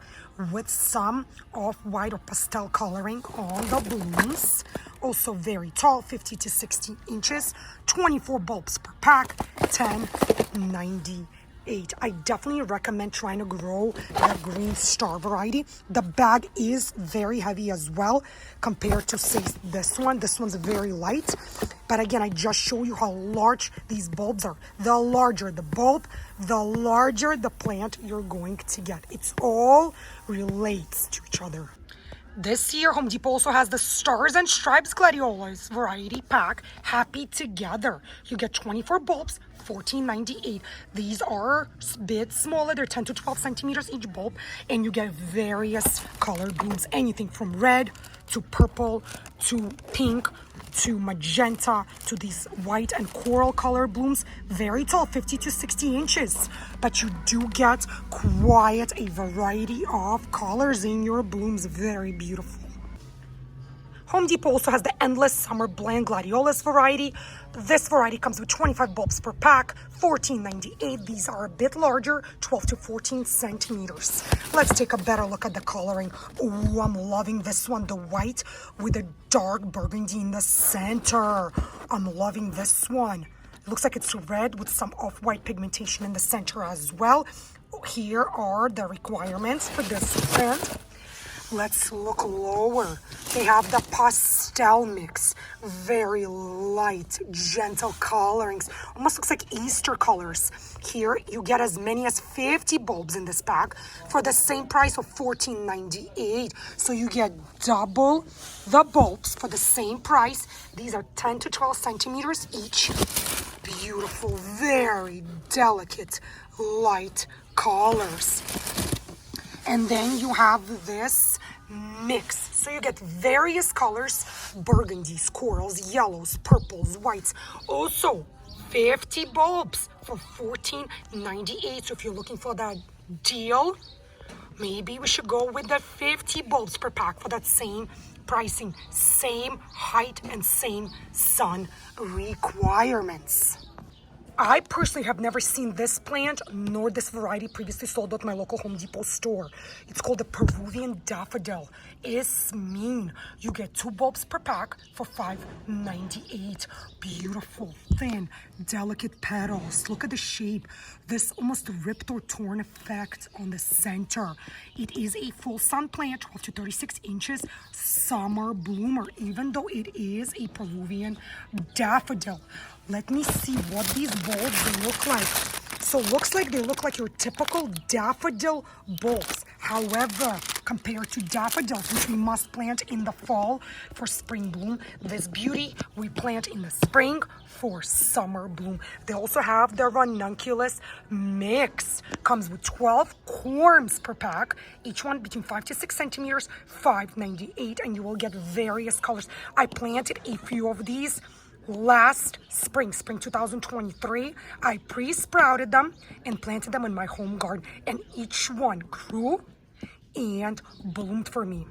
with some off-white or pastel coloring on the blooms. Also very tall, 50 to 60 inches, 24 bulbs per pack, $10.98. I definitely recommend trying to grow the green star variety. The bag is very heavy as well compared to, say, this one. This one's very light. But again, I just show you how large these bulbs are. The larger the bulb, the larger the plant you're going to get. It's all relates to each other. This year, Home Depot also has the Stars and Stripes Gladiolus variety pack, Happy Together. You get 24 bulbs, $14.98. These are a bit smaller. They're 10 to 12 centimeters each bulb, and you get various color blooms, anything from red to purple to pink to magenta to these white and coral color blooms. Very tall, 50 to 60 inches. But you do get quite a variety of colors in your blooms. Very beautiful. Home Depot also has the Endless Summer Blend Gladiolus variety. This variety comes with 25 bulbs per pack, $14.98. These are a bit larger, 12 to 14 centimeters. Let's take a better look at the coloring. Oh, I'm loving this one, the white with the dark burgundy in the center. I'm loving this one. It looks like it's red with some off-white pigmentation in the center as well. Here are the requirements for this plant. Let's look lower. They have the pastel mix. Very light, gentle colorings. Almost looks like Easter colors. Here, you get as many as 50 bulbs in this pack for the same price of $14.98. So you get double the bulbs for the same price. These are 10 to 12 centimeters each. Beautiful, very delicate, light colors. And then you have this mix. So you get various colors, burgundies, corals, yellows, purples, whites. Also, 50 bulbs for $14.98. So if you're looking for that deal, maybe we should go with the 50 bulbs per pack for that same pricing, same height, and same sun requirements. I personally have never seen this plant nor this variety previously sold at my local Home Depot store. It's called the Peruvian daffodil. It's mean. You get 2 bulbs per pack for $5.98. Beautiful, thin, delicate petals. Look at the shape. This almost ripped or torn effect on the center. It is a full sun plant, 12 to 36 inches, summer bloomer, even though it is a Peruvian daffodil. Let me see what these bulbs look like. So looks like they look like your typical daffodil bulbs. However, compared to daffodils, which we must plant in the fall for spring bloom, this beauty we plant in the spring for summer bloom. They also have the Ranunculus mix. Comes with 12 corms per pack, each one between 5 to 6 centimeters, $5.98, and you will get various colors. I planted a few of these last spring 2023. I pre-sprouted them and planted them in my home garden, and each one grew and bloomed for me.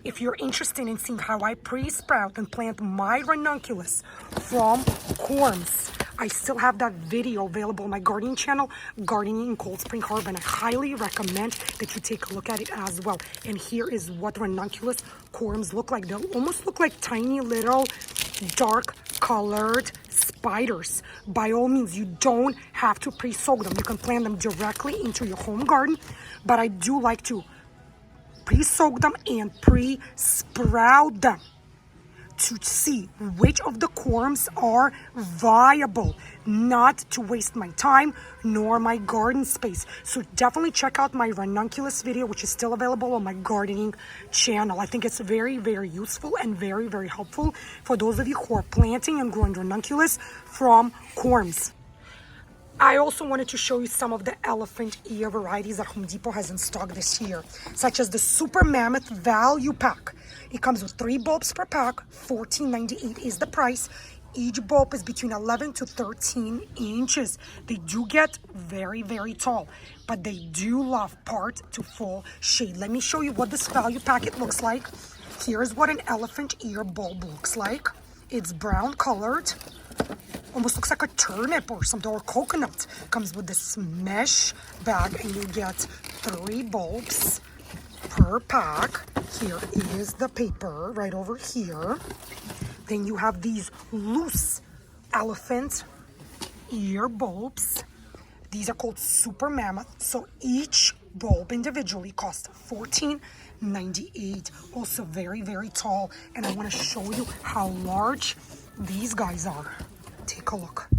If you're interested in seeing how I pre-sprout and plant my ranunculus from corms, I still have that video available on my gardening channel, Gardening in Cold Spring Harbor, and I highly recommend that you take a look at it as well. And here is what ranunculus corms look like. They almost look like tiny little dark colored spiders. By all means, you don't have to pre-soak them. You can plant them directly into your home garden, but I do like to pre-soak them and pre-sprout them to see which of the corms are viable, not to waste my time nor my garden space. So definitely check out my ranunculus video, which is still available on my gardening channel. I think it's very, very useful and very, very helpful for those of you who are planting and growing ranunculus from corms. I also wanted to show you some of the elephant ear varieties that Home Depot has in stock this year, such as the Super Mammoth Value Pack. It comes with 3 bulbs per pack, $14.98 is the price. Each bulb is between 11 to 13 inches. They do get very, very tall, but they do love part to full shade. Let me show you what this value packet looks like. Here's what an elephant ear bulb looks like. It's brown colored. Almost looks like a turnip or something, or coconut. Comes with this mesh bag, and you get 3 bulbs per pack. Here is the paper right over here. Then you have these loose elephant ear bulbs. These are called Super Mammoth. So each bulb individually costs $14.98. Also very, very tall. And I want to show you how large these guys are. Take a look.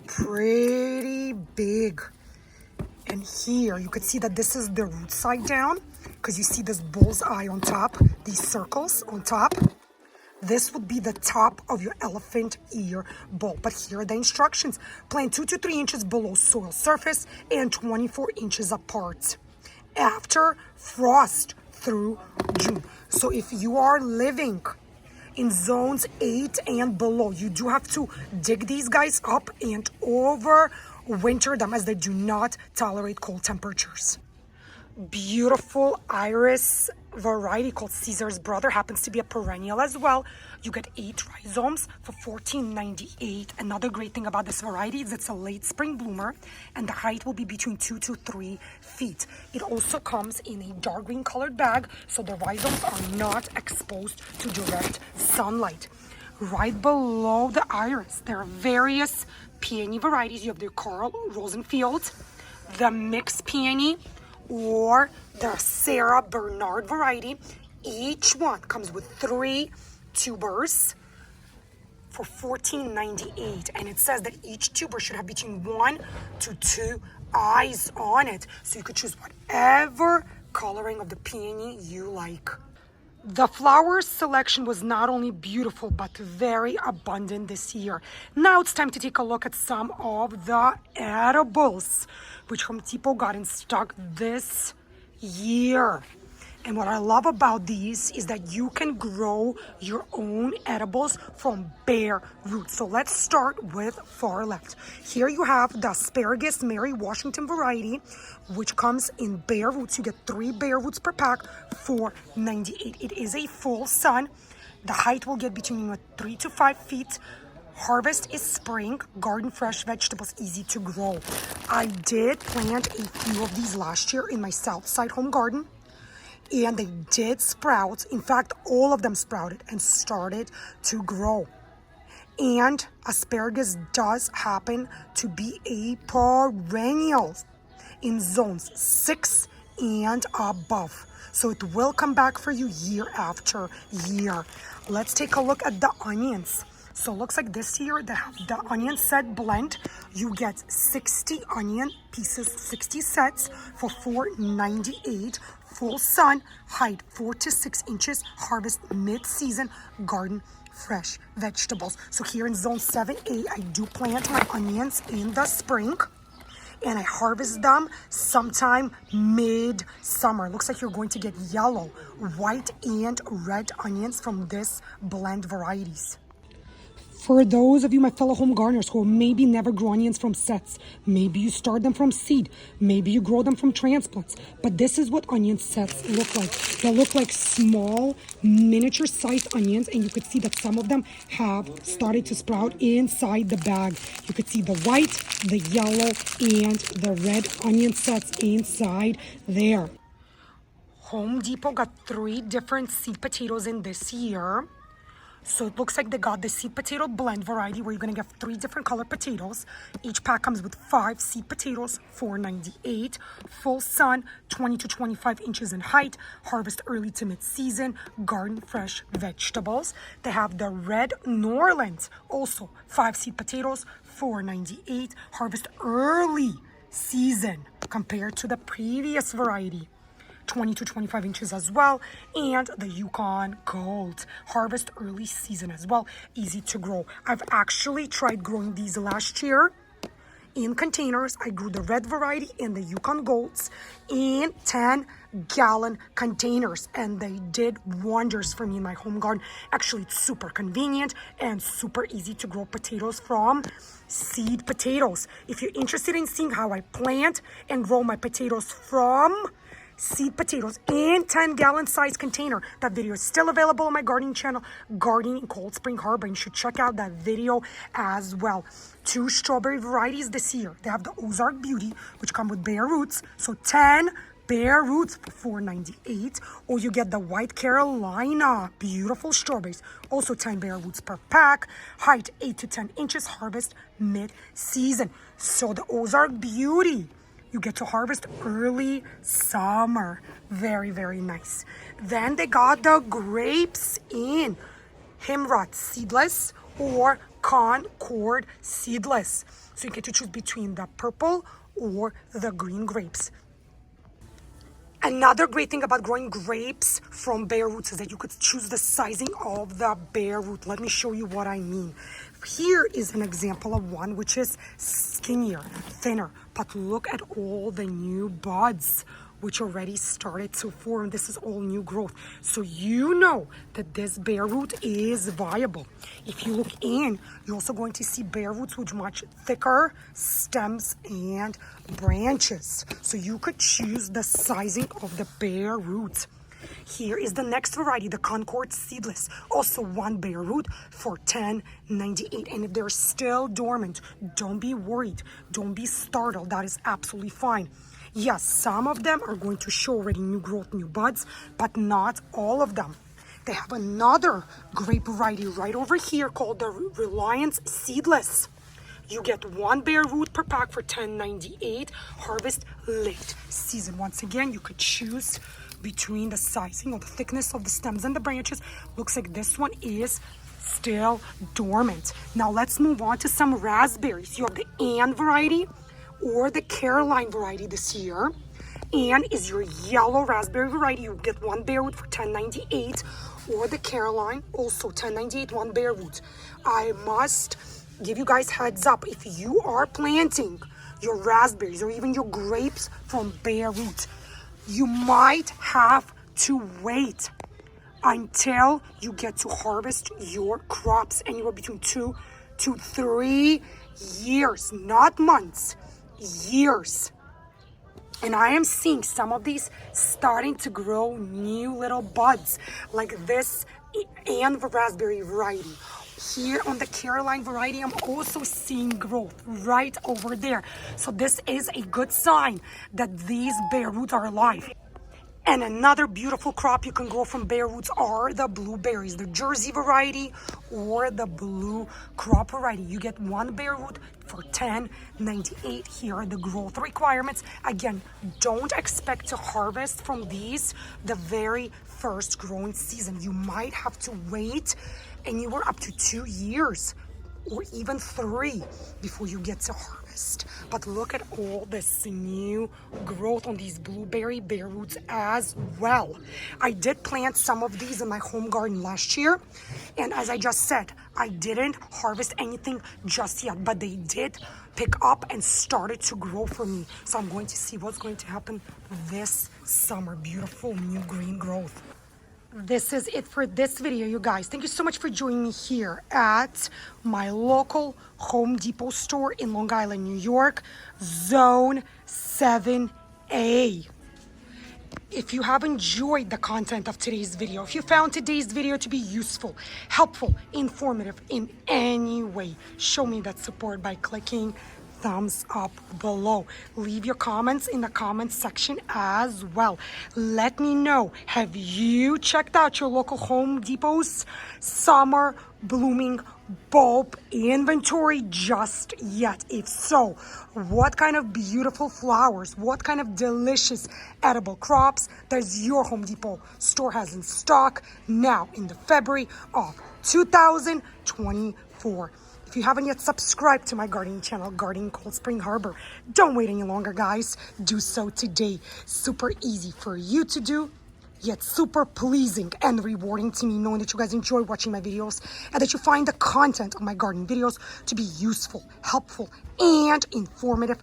Pretty big. And here you could see that this is the root side down, because you see this bull's eye on top, these circles on top. This would be the top of your elephant ear bulb. But here are the instructions. Plant 2 to 3 inches below soil surface and 24 inches apart after frost through June. So if you are living in zones 8 and below, you do have to dig these guys up and overwinter them, as they do not tolerate cold temperatures. Beautiful iris variety called Caesar's Brother, happens to be a perennial as well. You get 8 rhizomes for $14.98. Another great thing about this variety is it's a late spring bloomer, and the height will be between 2 to 3 feet. It also comes in a dark green colored bag, so the rhizomes are not exposed to direct sunlight. Right below the iris, there are various peony varieties. You have the Carl Rosenfield, the mixed peony, or the Sarah Bernard variety. Each one comes with 3 tubers for $14.98, and it says that each tuber should have between 1 to 2 eyes on it, so you could choose whatever coloring of the peony you like. The flower selection was not only beautiful but very abundant this year. Now it's time to take a look at some of the edibles which Home Depot got in stock this year. And what I love about these is that you can grow your own edibles from bare roots. So let's start with far left. Here you have the Asparagus Mary Washington variety, which comes in bare roots. You get 3 bare roots per pack for $98. It is a full sun. The height will get between 3 to 5 feet. Harvest is spring, garden fresh vegetables, easy to grow. I did plant a few of these last year in my south side home garden, and they did sprout. In fact, all of them sprouted and started to grow. And asparagus does happen to be a perennial in zones 6 and above. So it will come back for you year after year. Let's take a look at the onions. So it looks like this year they have the onion set blend. You get 60 onion pieces, 60 sets for $4.98. Full sun, height 4 to 6 inches, harvest mid-season, garden fresh vegetables. So here in zone 7A, I do plant my onions in the spring, and I harvest them sometime mid-summer. Looks like you're going to get yellow, white, and red onions from this blend varieties. For those of you, my fellow home gardeners, who maybe never grow onions from sets, maybe you start them from seed, maybe you grow them from transplants, but this is what onion sets look like. They look like small, miniature-sized onions, and you could see that some of them have started to sprout inside the bag. You could see the white, the yellow, and the red onion sets inside there. Home Depot got 3 different seed potatoes in this year. So it looks like they got the seed potato blend variety, where you're going to get 3 different color potatoes. Each pack comes with 5 seed potatoes, $4.98. Full sun, 20 to 25 inches in height. Harvest early to mid-season. Garden fresh vegetables. They have the red Norland, also 5 seed potatoes, $4.98. Harvest early season compared to the previous variety. 20 to 25 inches as well. And the Yukon Gold, harvest early season as well, easy to grow. I've actually tried growing these last year in containers. I grew the red variety and the Yukon Golds in 10-gallon containers, and they did wonders for me in my home garden. Actually, it's super convenient and super easy to grow potatoes from seed potatoes. If you're interested in seeing how I plant and grow my potatoes from seed potatoes in 10-gallon size container, that video is still available on my gardening channel, Gardening in Cold Spring Harbor, and you should check out that video as well. 2 strawberry varieties this year. They have the Ozark Beauty, which come with bare roots, so 10 bare roots for $4.98, or you get the White Carolina, beautiful strawberries, also 10 bare roots per pack, height 8 to 10 inches, harvest mid-season. So the Ozark Beauty, you get to harvest early summer. Very, very nice. Then they got the grapes in Himrod seedless or Concord seedless. So you get to choose between the purple or the green grapes. Another great thing about growing grapes from bare roots is that you could choose the sizing of the bare root. Let me show you what I mean. Here is an example of one which is skinnier, thinner, but look at all the new buds which already started to form. This is all new growth. So you know that this bare root is viable. If you look in, you're also going to see bare roots with much thicker stems and branches. So you could choose the sizing of the bare root. Here is the next variety, the Concord seedless. Also one bare root for $10.98. And if they're still dormant, don't be worried. Don't be startled. That is absolutely fine. Yes, some of them are going to show already new growth, new buds, but not all of them. They have another grape variety right over here called the Reliance Seedless. You get one bare root per pack for $10.98. Harvest late season. Once again, you could choose between the sizing or the thickness of the stems and the branches. Looks like this one is still dormant. Now let's move on to some raspberries. You have the Ann variety or the Caroline variety this year. Ann is your yellow raspberry variety. You get one bare root for $10.98, or the Caroline, also $10.98, one bare root. I must give you guys heads up, if you are planting your raspberries or even your grapes from bare root, you might have to wait until you get to harvest your crops, anywhere between 2 to 3 years, not months, years. And I am seeing some of these starting to grow new little buds, like this Ann raspberry variety. Here on the Caroline variety, I'm also seeing growth right over there. So this is a good sign that these bare roots are alive. And another beautiful crop you can grow from bare roots are the blueberries, the Jersey variety or the blue crop variety. You get one bare root for $10.98. Here are the growth requirements. Again, don't expect to harvest from these the very first growing season. You might have to wait anywhere up to 2 years or even 3 before you get to harvest. But look at all this new growth on these blueberry bare roots as well. I did plant some of these in my home garden last year, and as I just said, I didn't harvest anything just yet, but they did pick up and started to grow for me. So I'm going to see what's going to happen this summer. Beautiful new green growth. This is it for this video, you guys. Thank you so much for joining me here at my local Home Depot store in Long Island, New York, Zone 7A. If you have enjoyed the content of today's video, if you found today's video to be useful, helpful, informative in any way, show me that support by clicking thumbs up below. Leave your comments in the comments section as well. Let me know, have you checked out your local Home Depot's summer blooming bulb inventory just yet? If so, what kind of beautiful flowers, what kind of delicious edible crops does your Home Depot store has in stock now in the February of 2024? If you haven't yet subscribed to my gardening channel, Gardening Cold Spring Harbor, don't wait any longer, guys. Do so today. Super easy for you to do, yet super pleasing and rewarding to me, knowing that you guys enjoy watching my videos and that you find the content of my gardening videos to be useful, helpful, and informative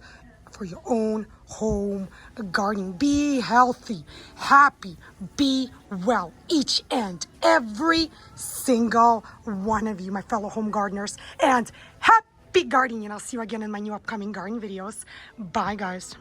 for your own home gardening. Be healthy, happy, be well, each and every single one of you, my fellow home gardeners, and happy gardening. And I'll see you again in my new upcoming gardening videos. Bye, guys.